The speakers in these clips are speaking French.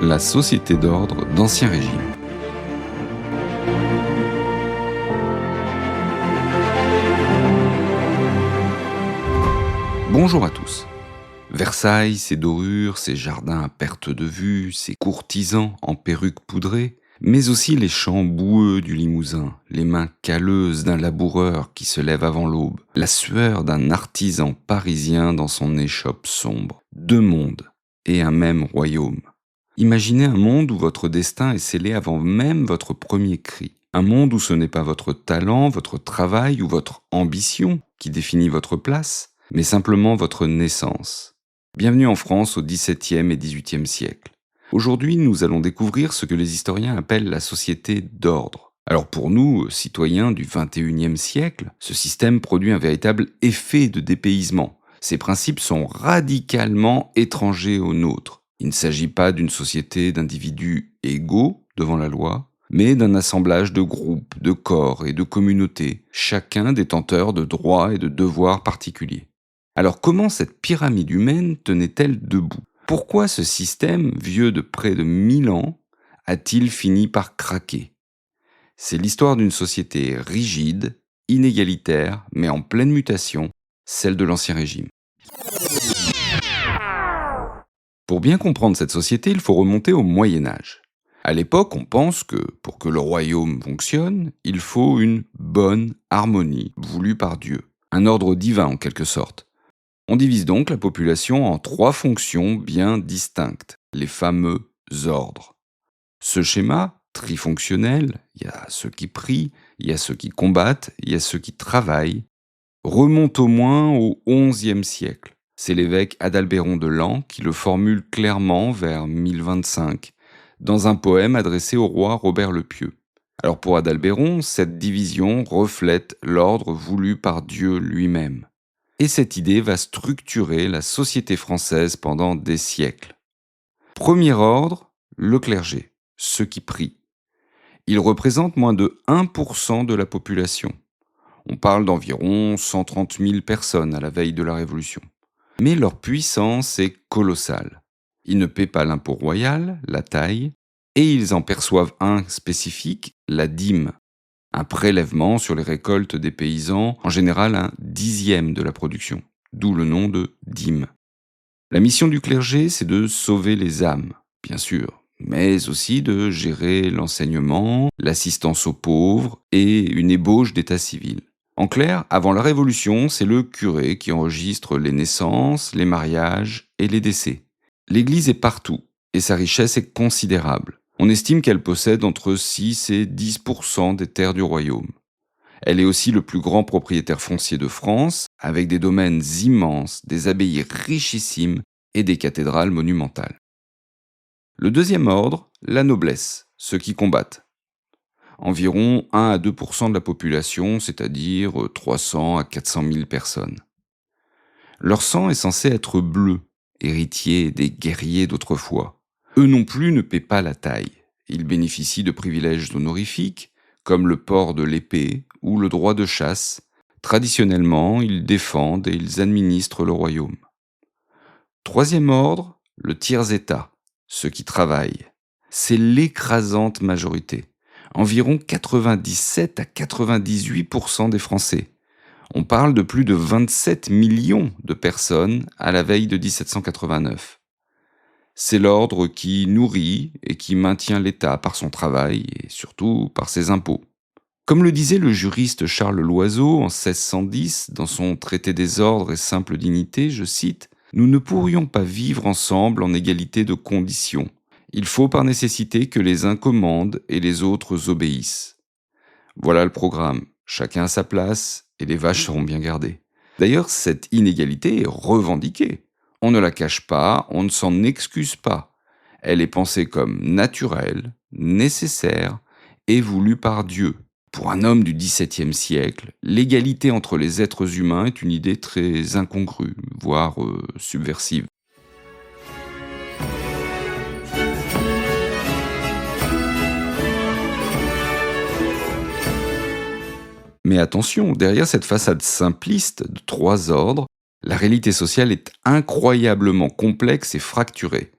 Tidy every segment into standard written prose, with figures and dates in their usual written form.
La Société d'ordre d'Ancien Régime. Bonjour à tous. Versailles, ses dorures, ses jardins à perte de vue, ses courtisans en perruques poudrées, mais aussi les champs boueux du Limousin, les mains calleuses d'un laboureur qui se lève avant l'aube, la sueur d'un artisan parisien dans son échoppe sombre. Deux mondes et un même royaume. Imaginez un monde où votre destin est scellé avant même votre premier cri. Un monde où ce n'est pas votre talent, votre travail ou votre ambition qui définit votre place, mais simplement votre naissance. Bienvenue en France au XVIIe et XVIIIe siècle. Aujourd'hui, nous allons découvrir ce que les historiens appellent la société d'ordre. Alors pour nous, citoyens du XXIe siècle, ce système produit un véritable effet de dépaysement. Ses principes sont radicalement étrangers aux nôtres. Il ne s'agit pas d'une société d'individus égaux devant la loi, mais d'un assemblage de groupes, de corps et de communautés, chacun détenteur de droits et de devoirs particuliers. Alors comment cette pyramide humaine tenait-elle debout ? Pourquoi ce système, vieux de près de 1000 ans, a-t-il fini par craquer ? C'est l'histoire d'une société rigide, inégalitaire, mais en pleine mutation, celle de l'Ancien Régime. Pour bien comprendre cette société, il faut remonter au Moyen-Âge. À l'époque, on pense que, pour que le royaume fonctionne, il faut une bonne harmonie voulue par Dieu, un ordre divin en quelque sorte. On divise donc la population en 3 fonctions bien distinctes, les fameux ordres. Ce schéma, trifonctionnel, il y a ceux qui prient, il y a ceux qui combattent, il y a ceux qui travaillent, remonte au moins au XIe siècle. C'est l'évêque Adalbéron de Laon qui le formule clairement vers 1025, dans un poème adressé au roi Robert le Pieux. Alors pour Adalbéron, cette division reflète l'ordre voulu par Dieu lui-même. Et cette idée va structurer la société française pendant des siècles. Premier ordre, le clergé, ceux qui prient. Il représente moins de 1% de la population. On parle d'environ 130 000 personnes à la veille de la Révolution. Mais leur puissance est colossale. Ils ne paient pas l'impôt royal, la taille, et ils en perçoivent un spécifique, la dîme, un prélèvement sur les récoltes des paysans, en général un 10e de la production, d'où le nom de dîme. La mission du clergé, c'est de sauver les âmes, bien sûr, mais aussi de gérer l'enseignement, l'assistance aux pauvres et une ébauche d'état civil. En clair, avant la Révolution, c'est le curé qui enregistre les naissances, les mariages et les décès. L'Église est partout, et sa richesse est considérable. On estime qu'elle possède entre 6 et 10% des terres du royaume. Elle est aussi le plus grand propriétaire foncier de France, avec des domaines immenses, des abbayes richissimes et des cathédrales monumentales. Le deuxième ordre, la noblesse, ceux qui combattent. Environ 1 à 2% de la population, c'est-à-dire 300 à 400 000 personnes. Leur sang est censé être bleu, héritier des guerriers d'autrefois. Eux non plus ne paient pas la taille. Ils bénéficient de privilèges honorifiques, comme le port de l'épée ou le droit de chasse. Traditionnellement, ils défendent et ils administrent le royaume. Troisième ordre, le tiers-état, ceux qui travaillent. C'est l'écrasante majorité. Environ 97 à 98% des Français. On parle de plus de 27 millions de personnes à la veille de 1789. C'est l'ordre qui nourrit et qui maintient l'État par son travail et surtout par ses impôts. Comme le disait le juriste Charles Loiseau en 1610 dans son Traité des ordres et simple dignité, je cite, « Nous ne pourrions pas vivre ensemble en égalité de conditions. Il faut par nécessité que les uns commandent et les autres obéissent. » Voilà le programme. Chacun à sa place et les vaches seront bien gardées. D'ailleurs, cette inégalité est revendiquée. On ne la cache pas, on ne s'en excuse pas. Elle est pensée comme naturelle, nécessaire et voulue par Dieu. Pour un homme du XVIIe siècle, l'égalité entre les êtres humains est une idée très incongrue, voire subversive. Mais attention, derrière cette façade simpliste de 3 ordres, la réalité sociale est incroyablement complexe et fracturée.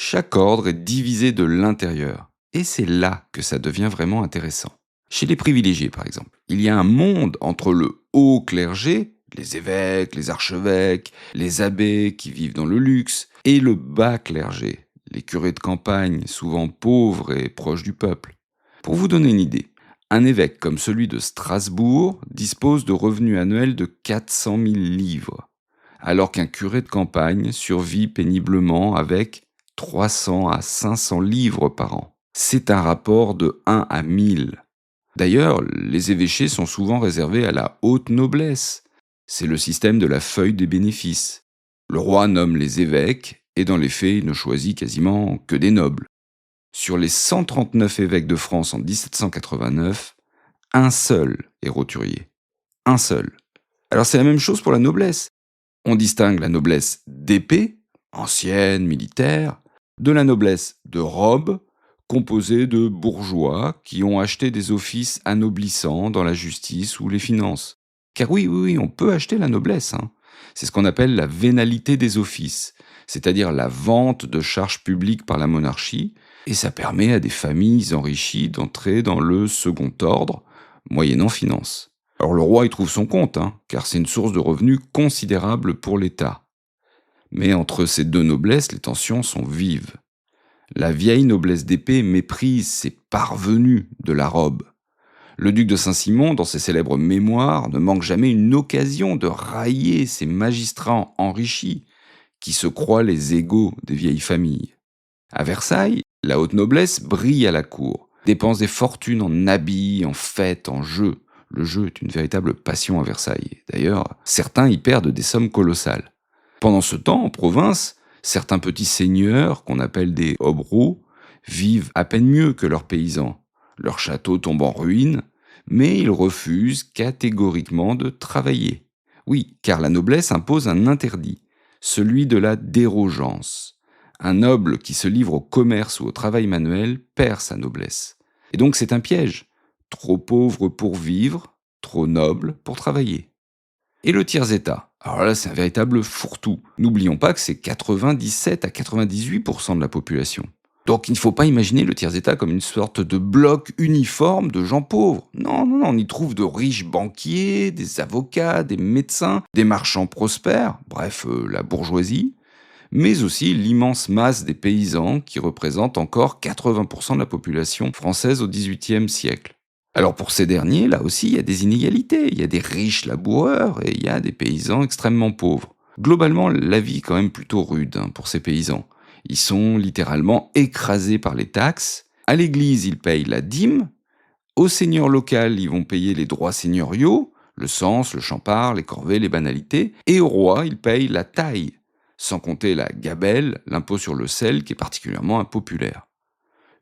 Chaque ordre est divisé de l'intérieur. Et c'est là que ça devient vraiment intéressant. Chez les privilégiés, par exemple, il y a un monde entre le haut clergé, les évêques, les archevêques, les abbés qui vivent dans le luxe, et le bas clergé, les curés de campagne, souvent pauvres et proches du peuple. Pour vous donner une idée, un évêque comme celui de Strasbourg dispose de revenus annuels de 400 000 livres, alors qu'un curé de campagne survit péniblement avec 300 à 500 livres par an. C'est un rapport de 1 à 1000. D'ailleurs, les évêchés sont souvent réservés à la haute noblesse. C'est le système de la feuille des bénéfices. Le roi nomme les évêques, et dans les faits, il ne choisit quasiment que des nobles. Sur les 139 évêques de France en 1789, un seul est roturier. Un seul. Alors c'est la même chose pour la noblesse. On distingue la noblesse d'épée, ancienne, militaire, de la noblesse de robe, composée de bourgeois qui ont acheté des offices anoblissants dans la justice ou les finances. Car oui, on peut acheter la noblesse. C'est ce qu'on appelle la vénalité des offices, c'est-à-dire la vente de charges publiques par la monarchie, et ça permet à des familles enrichies d'entrer dans le second ordre, moyennant finance. Alors le roi y trouve son compte, car c'est une source de revenus considérable pour l'État. Mais entre ces deux noblesses, les tensions sont vives. La vieille noblesse d'épée méprise ses parvenus de la robe. Le duc de Saint-Simon, dans ses célèbres mémoires, ne manque jamais une occasion de railler ces magistrats enrichis qui se croient les égaux des vieilles familles. À Versailles, la haute noblesse brille à la cour, dépense des fortunes en habits, en fêtes, en jeux. Le jeu est une véritable passion à Versailles. D'ailleurs, certains y perdent des sommes colossales. Pendant ce temps, en province, certains petits seigneurs, qu'on appelle des hobereaux, vivent à peine mieux que leurs paysans. Leur château tombe en ruine, mais ils refusent catégoriquement de travailler. Oui, car la noblesse impose un interdit, celui de la dérogeance. Un noble qui se livre au commerce ou au travail manuel perd sa noblesse. Et donc c'est un piège. Trop pauvre pour vivre, trop noble pour travailler. Et le tiers-état, alors là c'est un véritable fourre-tout. N'oublions pas que c'est 97 à 98% de la population. Donc il ne faut pas imaginer le tiers-état comme une sorte de bloc uniforme de gens pauvres. Non, on y trouve de riches banquiers, des avocats, des médecins, des marchands prospères, bref, la bourgeoisie, mais aussi l'immense masse des paysans qui représentent encore 80% de la population française au XVIIIe siècle. Alors pour ces derniers, là aussi, il y a des inégalités. Il y a des riches laboureurs et il y a des paysans extrêmement pauvres. Globalement, la vie est quand même plutôt rude pour ces paysans. Ils sont littéralement écrasés par les taxes. À l'église, ils payent la dîme. Au seigneur local, ils vont payer les droits seigneuriaux, le cens, le champard, les corvées, les banalités. Et au roi, ils payent la taille, sans compter la gabelle, l'impôt sur le sel, qui est particulièrement impopulaire.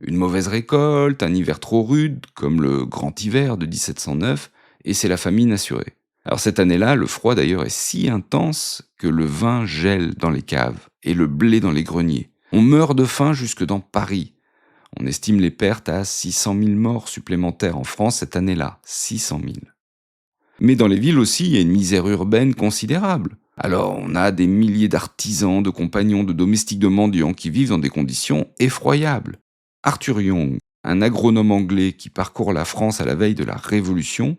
Une mauvaise récolte, un hiver trop rude, comme le grand hiver de 1709, et c'est la famine assurée. Alors cette année-là, le froid d'ailleurs est si intense que le vin gèle dans les caves et le blé dans les greniers. On meurt de faim jusque dans Paris. On estime les pertes à 600 000 morts supplémentaires en France cette année-là, 600 000. Mais dans les villes aussi, il y a une misère urbaine considérable. Alors on a des milliers d'artisans, de compagnons, de domestiques de mendiants qui vivent dans des conditions effroyables. Arthur Young, un agronome anglais qui parcourt la France à la veille de la Révolution,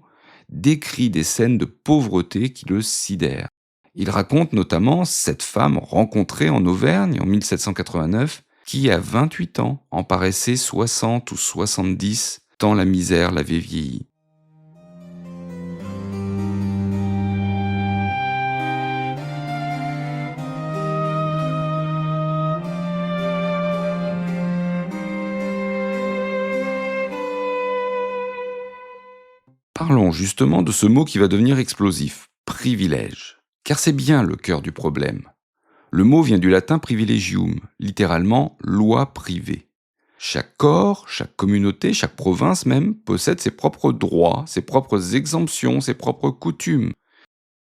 décrit des scènes de pauvreté qui le sidèrent. Il raconte notamment cette femme rencontrée en Auvergne en 1789 qui, à 28 ans, en paraissait 60 ou 70, tant la misère l'avait vieilli. Parlons justement de ce mot qui va devenir explosif, privilège. Car c'est bien le cœur du problème. Le mot vient du latin privilegium, littéralement loi privée. Chaque corps, chaque communauté, chaque province même possède ses propres droits, ses propres exemptions, ses propres coutumes.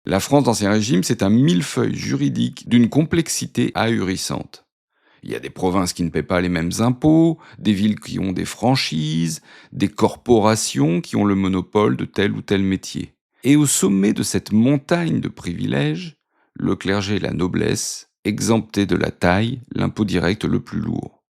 La France d'Ancien Régime, c'est un millefeuille juridique d'une complexité ahurissante. Il y a des provinces qui ne paient pas les mêmes impôts, des villes qui ont des franchises, des corporations qui ont le monopole de tel ou tel métier. Et au sommet de cette montagne de privilèges, le clergé et la noblesse exemptés de la taille, l'impôt direct le plus lourd.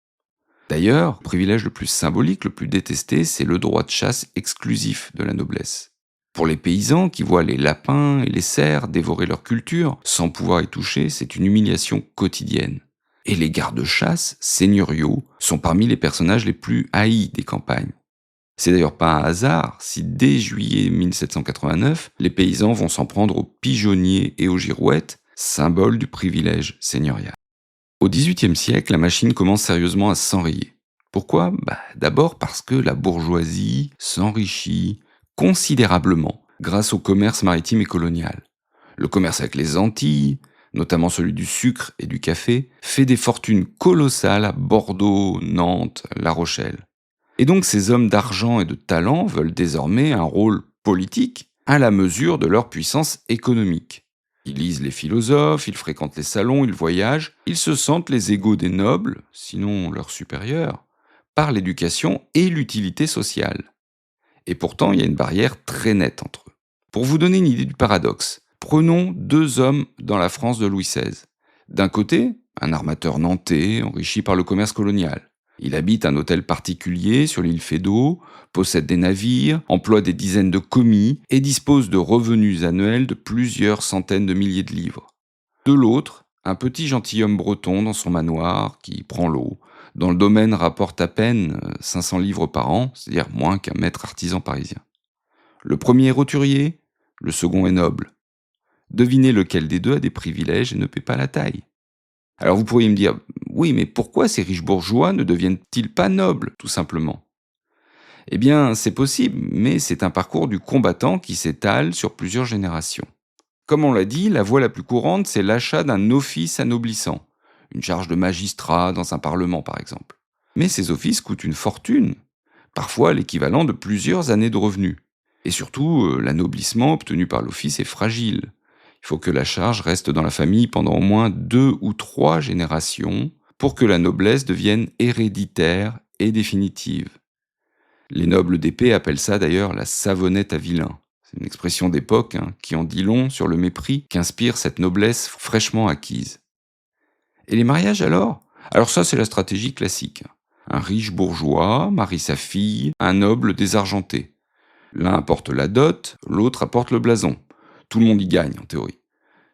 D'ailleurs, le privilège le plus symbolique, le plus détesté, c'est le droit de chasse exclusif de la noblesse. Pour les paysans qui voient les lapins et les cerfs dévorer leur culture sans pouvoir y toucher, c'est une humiliation quotidienne. Et les gardes-chasse, seigneuriaux, sont parmi les personnages les plus haïs des campagnes. C'est d'ailleurs pas un hasard si dès juillet 1789, les paysans vont s'en prendre aux pigeonniers et aux girouettes, symbole du privilège seigneurial. Au XVIIIe siècle, la machine commence sérieusement à s'enrayer. Pourquoi ? D'abord parce que la bourgeoisie s'enrichit considérablement grâce au commerce maritime et colonial. Le commerce avec les Antilles, notamment celui du sucre et du café, fait des fortunes colossales à Bordeaux, Nantes, La Rochelle. Et donc ces hommes d'argent et de talent veulent désormais un rôle politique à la mesure de leur puissance économique. Ils lisent les philosophes, ils fréquentent les salons, ils voyagent, ils se sentent les égaux des nobles, sinon leurs supérieurs, par l'éducation et l'utilité sociale. Et pourtant, il y a une barrière très nette entre eux. Pour vous donner une idée du paradoxe, prenons deux hommes dans la France de Louis XVI. D'un côté, un armateur nantais enrichi par le commerce colonial. Il habite un hôtel particulier sur l'île Feydeau, possède des navires, emploie des dizaines de commis et dispose de revenus annuels de plusieurs centaines de milliers de livres. De l'autre, un petit gentilhomme breton dans son manoir qui prend l'eau, dont le domaine rapporte à peine 500 livres par an, c'est-à-dire moins qu'un maître artisan parisien. Le premier est roturier, le second est noble. Devinez lequel des deux a des privilèges et ne paie pas la taille. Alors vous pourriez me dire, oui, mais pourquoi ces riches bourgeois ne deviennent-ils pas nobles, tout simplement ? Eh bien, c'est possible, mais c'est un parcours du combattant qui s'étale sur plusieurs générations. Comme on l'a dit, la voie la plus courante, c'est l'achat d'un office anoblissant, une charge de magistrat dans un parlement par exemple. Mais ces offices coûtent une fortune, parfois l'équivalent de plusieurs années de revenus. Et surtout, l'anoblissement obtenu par l'office est fragile. Il faut que la charge reste dans la famille pendant au moins 2 ou 3 générations pour que la noblesse devienne héréditaire et définitive. Les nobles d'épée appellent ça d'ailleurs la savonnette à vilain. C'est une expression d'époque qui en dit long sur le mépris qu'inspire cette noblesse fraîchement acquise. Et les mariages alors ? Alors ça c'est la stratégie classique. Un riche bourgeois marie sa fille à un noble désargenté. L'un apporte la dot, l'autre apporte le blason. Tout le monde y gagne, en théorie.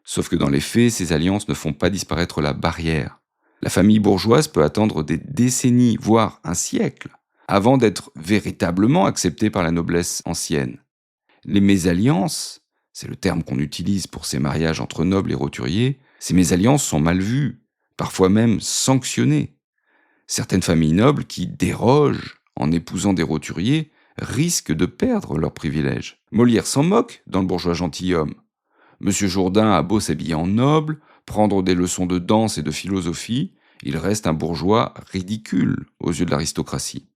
Sauf que dans les faits, ces alliances ne font pas disparaître la barrière. La famille bourgeoise peut attendre des décennies, voire un siècle, avant d'être véritablement acceptée par la noblesse ancienne. Les mésalliances, c'est le terme qu'on utilise pour ces mariages entre nobles et roturiers, ces mésalliances sont mal vues, parfois même sanctionnées. Certaines familles nobles qui dérogent en épousant des roturiers risquent de perdre leurs privilèges. Molière s'en moque dans Le bourgeois gentilhomme. Monsieur Jourdain a beau s'habiller en noble, prendre des leçons de danse et de philosophie, il reste un bourgeois ridicule aux yeux de l'aristocratie.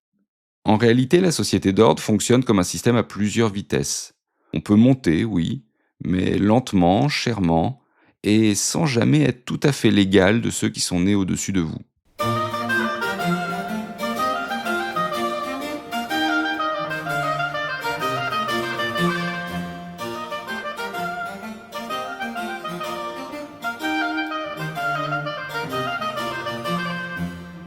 En réalité, la société d'ordre fonctionne comme un système à plusieurs vitesses. On peut monter, oui, mais lentement, chèrement, et sans jamais être tout à fait l'égal de ceux qui sont nés au-dessus de vous.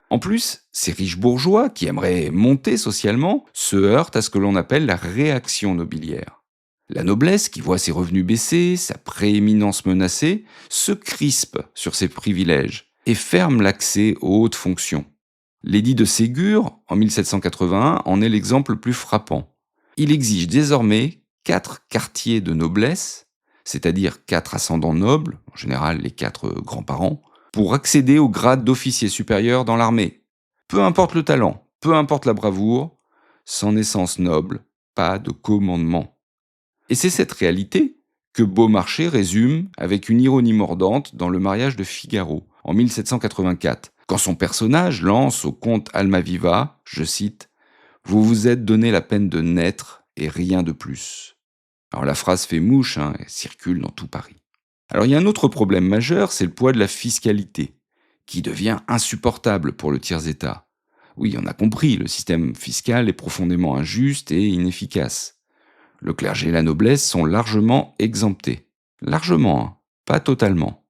En plus, ces riches bourgeois, qui aimeraient monter socialement, se heurtent à ce que l'on appelle la réaction nobiliaire. La noblesse, qui voit ses revenus baisser, sa prééminence menacée, se crispe sur ses privilèges et ferme l'accès aux hautes fonctions. L'édit de Ségur, en 1781, en est l'exemple le plus frappant. Il exige désormais 4 quartiers de noblesse, c'est-à-dire 4 ascendants nobles, en général les 4 grands-parents, pour accéder au grade d'officier supérieur dans l'armée. Peu importe le talent, peu importe la bravoure, sans naissance noble, pas de commandement. Et c'est cette réalité que Beaumarchais résume avec une ironie mordante dans Le mariage de Figaro, en 1784, quand son personnage lance au comte Almaviva, je cite, « Vous vous êtes donné la peine de naître et rien de plus ». Alors la phrase fait mouche et circule dans tout Paris. Alors il y a un autre problème majeur, c'est le poids de la fiscalité, qui devient insupportable pour le tiers-État. Oui, on a compris, le système fiscal est profondément injuste et inefficace. Le clergé et la noblesse sont largement exemptés. Largement, pas totalement.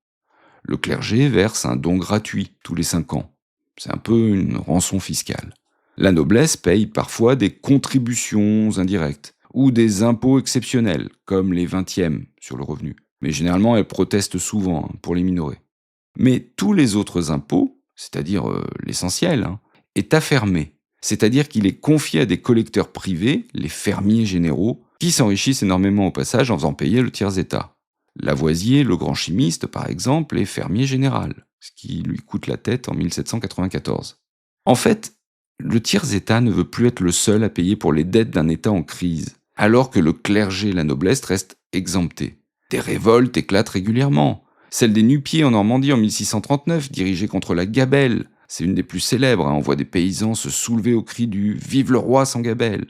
Le clergé verse un don gratuit tous les 5 ans. C'est un peu une rançon fiscale. La noblesse paye parfois des contributions indirectes ou des impôts exceptionnels, comme les 20e sur le revenu. Mais généralement, elle proteste souvent pour les minorer. Mais tous les autres impôts, c'est-à-dire l'essentiel, est affermé. C'est-à-dire qu'il est confié à des collecteurs privés, les fermiers généraux, qui s'enrichissent énormément au passage en faisant payer le tiers-état. Lavoisier, le grand chimiste par exemple, est fermier général, ce qui lui coûte la tête en 1794. En fait, le tiers-état ne veut plus être le seul à payer pour les dettes d'un État en crise, alors que le clergé et la noblesse restent exemptés. Des révoltes éclatent régulièrement. Celle des Nu-Pieds en Normandie en 1639, dirigée contre la gabelle, c'est une des plus célèbres. On voit des paysans se soulever au cri du « Vive le roi sans gabelle !»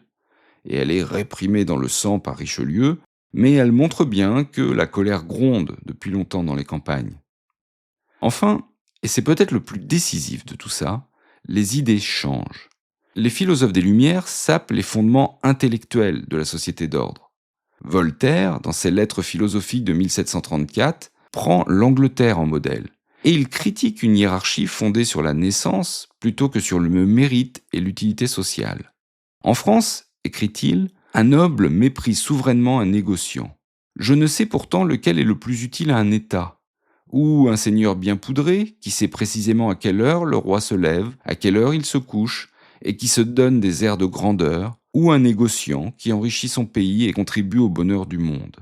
Et elle est réprimée dans le sang par Richelieu, mais elle montre bien que la colère gronde depuis longtemps dans les campagnes. Enfin, et c'est peut-être le plus décisif de tout ça, les idées changent. Les philosophes des Lumières sapent les fondements intellectuels de la société d'ordre. Voltaire, dans ses lettres philosophiques de 1734, prend l'Angleterre en modèle, et il critique une hiérarchie fondée sur la naissance plutôt que sur le mérite et l'utilité sociale. En France, écrit-il, un noble méprise souverainement un négociant. Je ne sais pourtant lequel est le plus utile à un État. Ou un seigneur bien poudré, qui sait précisément à quelle heure le roi se lève, à quelle heure il se couche, et qui se donne des airs de grandeur, ou un négociant qui enrichit son pays et contribue au bonheur du monde.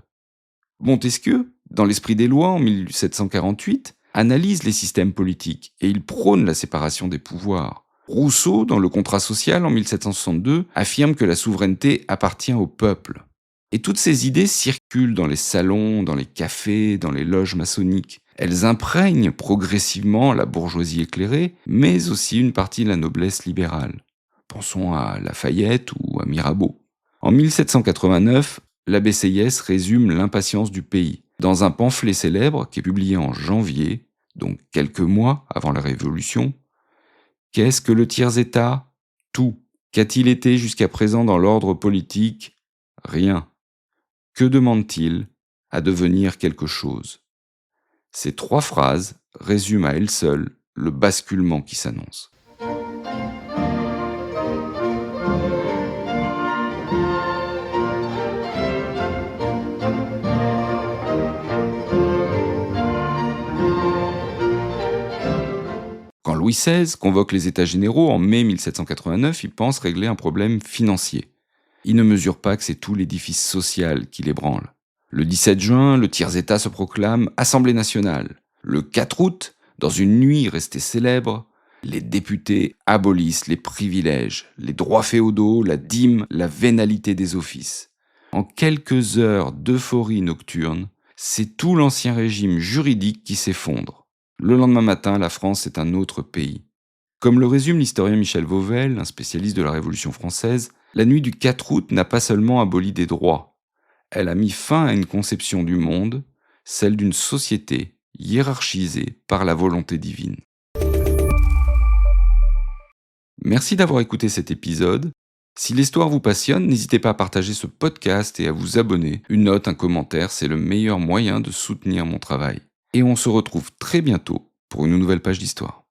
Montesquieu, dans l'Esprit des lois en 1748, analyse les systèmes politiques et il prône la séparation des pouvoirs. Rousseau, dans le Contrat social en 1762, affirme que la souveraineté appartient au peuple. Et toutes ces idées circulent dans les salons, dans les cafés, dans les loges maçonniques. Elles imprègnent progressivement la bourgeoisie éclairée, mais aussi une partie de la noblesse libérale. Pensons à Lafayette ou à Mirabeau. En 1789, l'abbé Sieyès résume l'impatience du pays dans un pamphlet célèbre qui est publié en janvier, donc quelques mois avant la Révolution. Qu'est-ce que le tiers-état ? Tout. Qu'a-t-il été jusqu'à présent dans l'ordre politique ? Rien. Que demande-t-il ? À devenir quelque chose. Ces 3 phrases résument à elles seules le basculement qui s'annonce. Quand Louis XVI convoque les États généraux en mai 1789, il pense régler un problème financier. Il ne mesure pas que c'est tout l'édifice social qui l'ébranle. Le 17 juin, le tiers-état se proclame Assemblée nationale. Le 4 août, dans une nuit restée célèbre, les députés abolissent les privilèges, les droits féodaux, la dîme, la vénalité des offices. En quelques heures d'euphorie nocturne, c'est tout l'ancien régime juridique qui s'effondre. Le lendemain matin, la France est un autre pays. Comme le résume l'historien Michel Vauvel, un spécialiste de la Révolution française, la nuit du 4 août n'a pas seulement aboli des droits, elle a mis fin à une conception du monde, celle d'une société hiérarchisée par la volonté divine. Merci d'avoir écouté cet épisode. Si l'histoire vous passionne, n'hésitez pas à partager ce podcast et à vous abonner. Une note, un commentaire, c'est le meilleur moyen de soutenir mon travail. Et on se retrouve très bientôt pour une nouvelle page d'histoire.